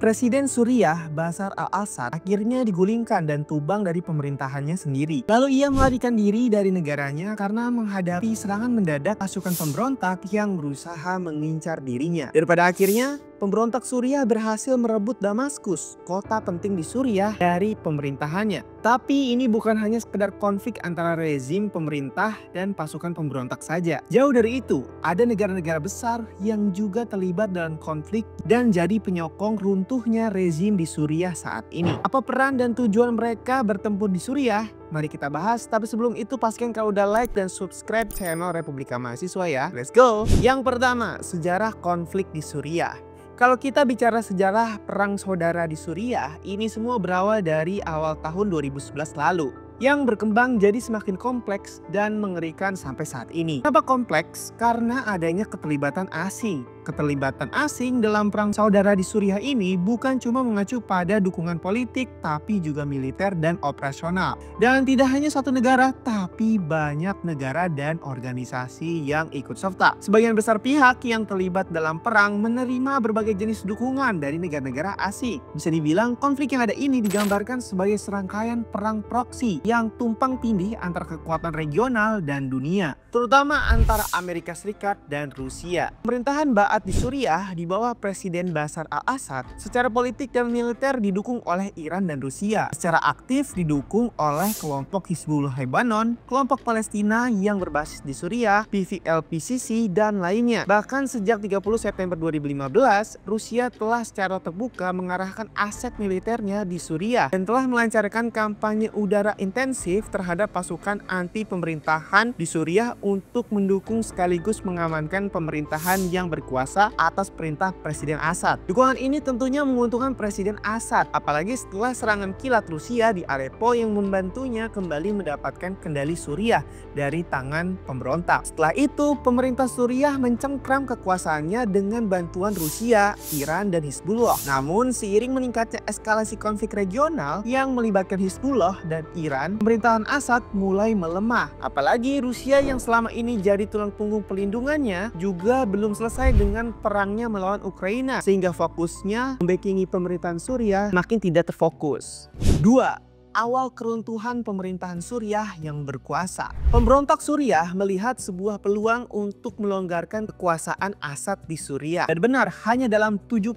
Presiden Suriah Bashar al-Assad akhirnya digulingkan dan tumbang dari pemerintahannya sendiri. Lalu ia melarikan diri dari negaranya karena menghadapi serangan mendadak pasukan pemberontak yang berusaha mengincar dirinya. Dan pada akhirnya pemberontak Suriah berhasil merebut Damaskus, kota penting di Suriah, dari pemerintahannya. Tapi ini bukan hanya sekedar konflik antara rezim pemerintah dan pasukan pemberontak saja. Jauh dari itu, ada negara-negara besar yang juga terlibat dalam konflik dan jadi penyokong runtuhnya rezim di Suriah saat ini. Apa peran dan tujuan mereka bertempur di Suriah? Mari kita bahas, tapi sebelum itu pastikan kalau udah like dan subscribe channel Republika Mahasiswa ya. Let's go! Yang pertama, sejarah konflik di Suriah. Kalau kita bicara sejarah perang saudara di Suriah, ini semua berawal dari awal tahun 2011 lalu, yang berkembang jadi semakin kompleks dan mengerikan sampai saat ini. Kenapa kompleks? Karena adanya keterlibatan asing. Keterlibatan asing dalam perang saudara di Suriah ini bukan cuma mengacu pada dukungan politik, tapi juga militer dan operasional. Dan tidak hanya satu negara, tapi banyak negara dan organisasi yang ikut serta. Sebagian besar pihak yang terlibat dalam perang menerima berbagai jenis dukungan dari negara-negara asing. Bisa dibilang konflik yang ada ini digambarkan sebagai serangkaian perang proksi yang tumpang tindih antara kekuatan regional dan dunia, terutama antara Amerika Serikat dan Rusia. Pemerintahan Ba'ath di Suriah di bawah Presiden Bashar al-Assad secara politik dan militer didukung oleh Iran dan Rusia. Secara aktif didukung oleh kelompok Hizbullah Lebanon, kelompok Palestina yang berbasis di Suriah, PFLP-CC, dan lainnya. Bahkan sejak 30 September 2015, Rusia telah secara terbuka mengarahkan aset militernya di Suriah dan telah melancarkan kampanye udara intensif terhadap pasukan anti pemerintahan di Suriah untuk mendukung sekaligus mengamankan pemerintahan yang berkuasa atas perintah Presiden Assad. Dukungan ini tentunya menguntungkan Presiden Assad, apalagi setelah serangan kilat Rusia di Aleppo yang membantunya kembali mendapatkan kendali Suriah dari tangan pemberontak. Setelah itu, pemerintah Suriah mencengkram kekuasaannya dengan bantuan Rusia, Iran, dan Hizbullah. Namun, seiring meningkatnya eskalasi konflik regional yang melibatkan Hizbullah dan Iran, pemerintahan Assad mulai melemah. Apalagi Rusia yang selama ini jadi tulang punggung pelindungannya juga belum selesai dengan perangnya melawan Ukraina, sehingga fokusnya membackingi pemerintahan Suriah makin tidak terfokus. 2. Awal keruntuhan pemerintahan Suriah yang berkuasa. Pemberontak Suriah melihat sebuah peluang untuk melonggarkan kekuasaan Assad di Suriah. Dan benar, hanya dalam 72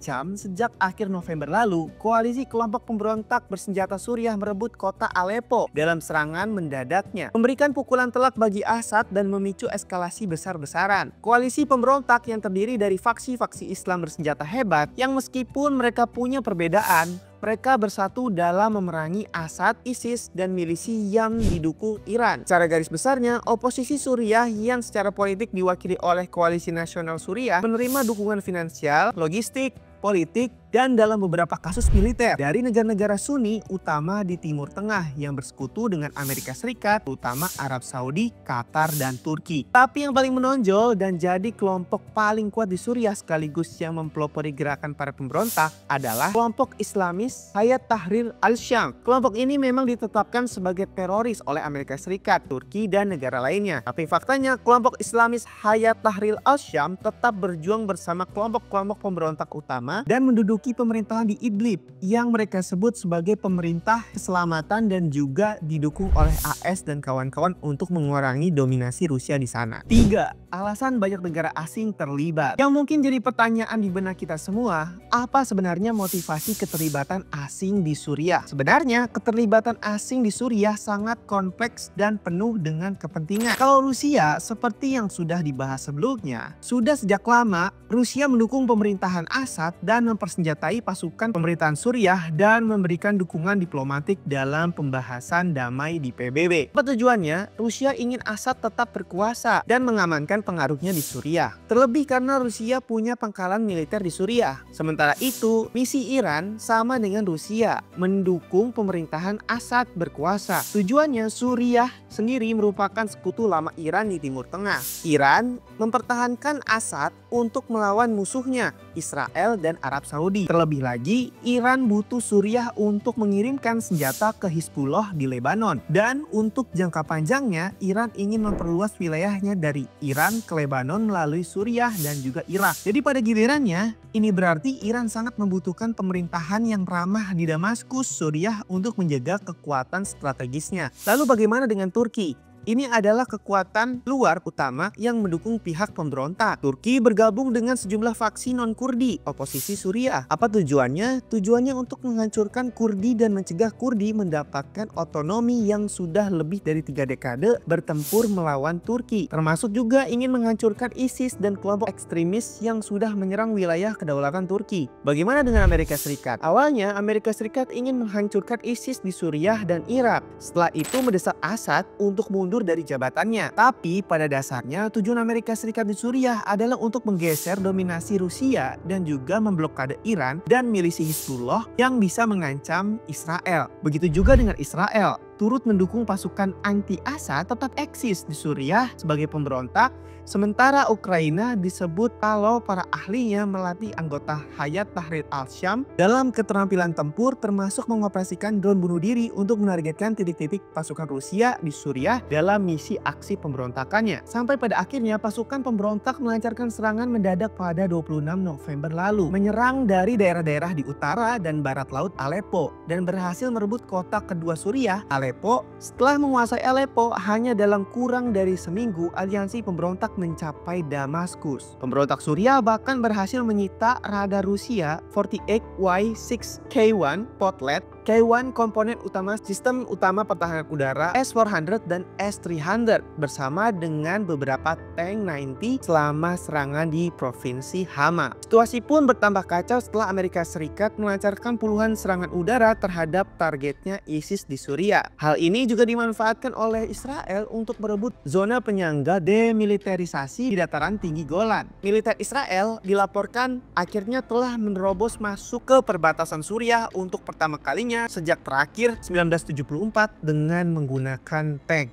jam sejak akhir November lalu, koalisi kelompok pemberontak bersenjata Suriah merebut kota Aleppo dalam serangan mendadaknya, memberikan pukulan telak bagi Assad dan memicu eskalasi besar-besaran. Koalisi pemberontak yang terdiri dari faksi-faksi Islam bersenjata hebat yang meskipun mereka punya perbedaan, mereka bersatu dalam memerangi Assad, ISIS, dan milisi yang didukung Iran. Secara garis besarnya, oposisi Suriah yang secara politik diwakili oleh Koalisi Nasional Suriah menerima dukungan finansial, logistik, politik, dan dalam beberapa kasus militer dari negara-negara Sunni, utama di Timur Tengah yang bersekutu dengan Amerika Serikat, terutama Arab Saudi, Qatar, dan Turki. Tapi yang paling menonjol dan jadi kelompok paling kuat di Suriah sekaligus yang mempelopori gerakan para pemberontak adalah kelompok Islamis Hayat Tahrir al-Syam. Kelompok ini memang ditetapkan sebagai teroris oleh Amerika Serikat, Turki, dan negara lainnya. Tapi faktanya kelompok Islamis Hayat Tahrir al-Syam tetap berjuang bersama kelompok-kelompok pemberontak utama dan menduduki pemerintahan di Idlib yang mereka sebut sebagai pemerintah keselamatan dan juga didukung oleh AS dan kawan-kawan untuk mengurangi dominasi Rusia di sana. 3. Alasan banyak negara asing terlibat. Yang mungkin jadi pertanyaan di benak kita semua, apa sebenarnya motivasi keterlibatan asing di Suriah? Sebenarnya keterlibatan asing di Suriah sangat kompleks dan penuh dengan kepentingan. Kalau Rusia, seperti yang sudah dibahas sebelumnya, sudah sejak lama Rusia mendukung pemerintahan Assad dan mempersenjatai pasukan pemerintahan Suriah dan memberikan dukungan diplomatik dalam pembahasan damai di PBB. Apa tujuannya? Rusia ingin Assad tetap berkuasa dan mengamankan pengaruhnya di Suriah. Terlebih karena Rusia punya pangkalan militer di Suriah. Sementara itu, misi Iran sama dengan Rusia, mendukung pemerintahan Assad berkuasa. Tujuannya, Suriah sendiri merupakan sekutu lama Iran di Timur Tengah. Iran mempertahankan Assad untuk melawan musuhnya, Israel dan Arab Saudi. Terlebih lagi, Iran butuh Suriah untuk mengirimkan senjata ke Hizbullah di Lebanon. Dan untuk jangka panjangnya, Iran ingin memperluas wilayahnya dari Iran Iran ke Lebanon melalui Suriah dan juga Irak. Jadi pada gilirannya, ini berarti Iran sangat membutuhkan pemerintahan yang ramah di Damaskus, Suriah untuk menjaga kekuatan strategisnya. Lalu bagaimana dengan Turki? Ini adalah kekuatan luar utama yang mendukung pihak pemberontak. Turki bergabung dengan sejumlah faksi non-Kurdi, oposisi Suriah. Apa tujuannya? Tujuannya untuk menghancurkan Kurdi dan mencegah Kurdi mendapatkan otonomi yang sudah lebih dari 3 dekade bertempur melawan Turki. Termasuk juga ingin menghancurkan ISIS dan kelompok ekstremis yang sudah menyerang wilayah kedaulatan Turki. Bagaimana dengan Amerika Serikat? Awalnya Amerika Serikat ingin menghancurkan ISIS di Suriah dan Irak. Setelah itu mendesak Assad untuk mundur dari jabatannya. Tapi pada dasarnya tujuan Amerika Serikat di Suriah adalah untuk menggeser dominasi Rusia dan juga memblokade Iran dan milisi Hizbullah yang bisa mengancam Israel. Begitu juga dengan Israel, turut mendukung pasukan anti-Assad tetap eksis di Suriah sebagai pemberontak, sementara Ukraina disebut kalau para ahlinya melatih anggota Hayat Tahrir al-Syam dalam keterampilan tempur termasuk mengoperasikan drone bunuh diri untuk menargetkan titik-titik pasukan Rusia di Suriah dalam misi aksi pemberontakannya. Sampai pada akhirnya pasukan pemberontak melancarkan serangan mendadak pada 26 November lalu, menyerang dari daerah-daerah di utara dan barat laut Aleppo dan berhasil merebut kota kedua Suriah, Aleppo. Setelah menguasai Aleppo, hanya dalam kurang dari seminggu aliansi pemberontak mencapai Damaskus. Pemberontak Suriah bahkan berhasil menyita radar Rusia 48Y6K1 Potlet, K1 komponen utama sistem utama pertahanan udara S-400 dan S-300 bersama dengan beberapa tank 90 selama serangan di provinsi Hama. Situasi pun bertambah kacau setelah Amerika Serikat melancarkan puluhan serangan udara terhadap targetnya ISIS di Suriah. Hal ini juga dimanfaatkan oleh Israel untuk merebut zona penyangga demilitarisasi di dataran tinggi Golan. Militer Israel dilaporkan akhirnya telah menerobos masuk ke perbatasan Suriah untuk pertama kalinya sejak terakhir 1974 dengan menggunakan tank.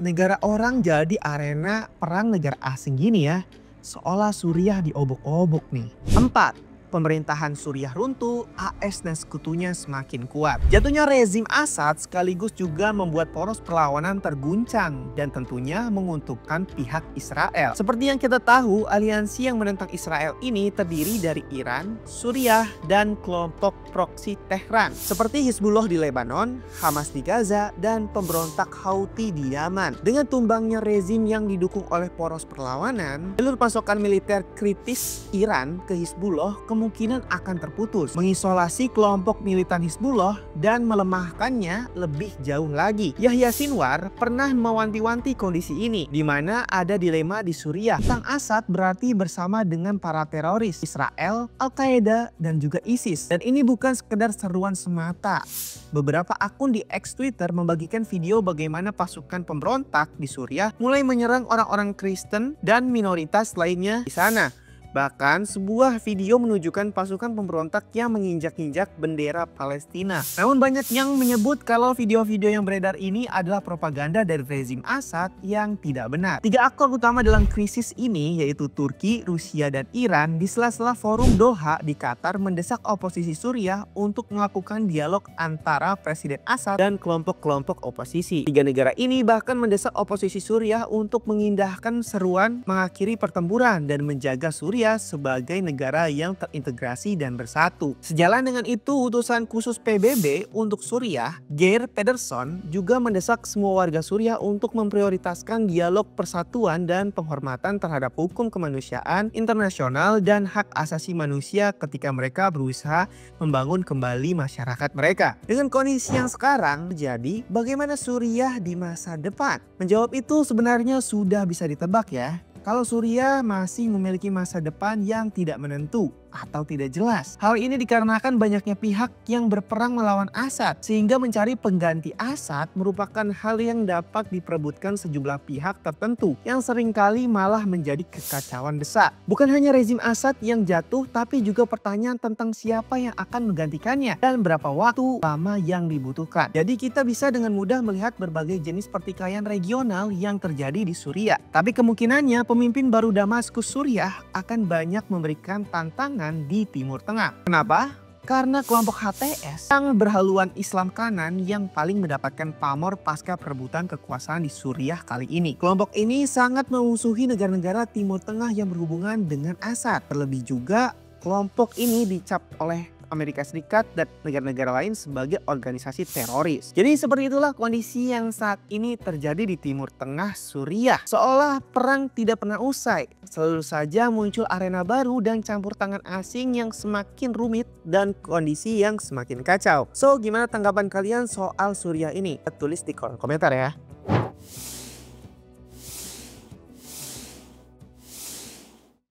Negara orang jadi arena perang negara asing gini ya. Seolah Suriah diobok-obok nih. 4. Pemerintahan Suriah runtuh, AS dan sekutunya semakin kuat. Jatuhnya rezim Assad sekaligus juga membuat poros perlawanan terguncang dan tentunya menguntungkan pihak Israel. Seperti yang kita tahu, aliansi yang menentang Israel ini terdiri dari Iran, Suriah, dan kelompok proksi Tehran seperti Hizbullah di Lebanon, Hamas di Gaza, dan pemberontak Houthi di Yaman. Dengan tumbangnya rezim yang didukung oleh poros perlawanan, jalur pasokan militer kritis Iran ke Hizbullah kemungkinan akan terputus, mengisolasi kelompok militan Hizbullah dan melemahkannya lebih jauh lagi. Yahya Sinwar pernah mewanti-wanti kondisi ini, di mana ada dilema di Suriah. Sang Assad berarti bersama dengan para teroris Israel, Al-Qaeda, dan juga ISIS. Dan ini bukan sekedar seruan semata. Beberapa akun di X Twitter membagikan video bagaimana pasukan pemberontak di Suriah mulai menyerang orang-orang Kristen dan minoritas lainnya di sana. Bahkan sebuah video menunjukkan pasukan pemberontak yang menginjak-injak bendera Palestina. Namun banyak yang menyebut kalau video-video yang beredar ini adalah propaganda dari rezim Assad yang tidak benar. 3 aktor utama dalam krisis ini yaitu Turki, Rusia, dan Iran di sela-sela forum Doha di Qatar mendesak oposisi Suriah untuk melakukan dialog antara Presiden Assad dan kelompok-kelompok oposisi. 3 negara ini bahkan mendesak oposisi Suriah untuk mengindahkan seruan mengakhiri pertempuran dan menjaga Suriah sebagai negara yang terintegrasi dan bersatu. Sejalan dengan itu, utusan khusus PBB untuk Suriah, Geir Pedersen, juga mendesak semua warga Suriah untuk memprioritaskan dialog persatuan dan penghormatan terhadap hukum kemanusiaan internasional dan hak asasi manusia ketika mereka berusaha membangun kembali masyarakat mereka. Dengan kondisi yang sekarang terjadi, bagaimana Suriah di masa depan? Menjawab itu sebenarnya sudah bisa ditebak ya. Kalau Suriah masih memiliki masa depan yang tidak menentu atau tidak jelas. Hal ini dikarenakan banyaknya pihak yang berperang melawan Assad, sehingga mencari pengganti Assad merupakan hal yang dapat diperebutkan sejumlah pihak tertentu yang seringkali malah menjadi kekacauan besar. Bukan hanya rezim Assad yang jatuh, tapi juga pertanyaan tentang siapa yang akan menggantikannya dan berapa waktu lama yang dibutuhkan. Jadi kita bisa dengan mudah melihat berbagai jenis pertikaian regional yang terjadi di Suriah. Tapi kemungkinannya pemimpin baru Damaskus Suriah akan banyak memberikan tantangan di Timur Tengah. Kenapa? karena kelompok HTS yang berhaluan Islam kanan yang paling mendapatkan pamor pasca perebutan kekuasaan di Suriah kali ini. Kelompok ini sangat memusuhi negara-negara Timur Tengah yang berhubungan dengan Assad. Terlebih juga kelompok ini dicap oleh Amerika Serikat dan negara-negara lain sebagai organisasi teroris. Jadi seperti itulah kondisi yang saat ini terjadi di Timur Tengah Suriah. Seolah perang tidak pernah usai. Selalu saja muncul arena baru dan campur tangan asing yang semakin rumit dan kondisi yang semakin kacau. So, gimana tanggapan kalian soal Suriah ini? Tulis di kolom komentar ya.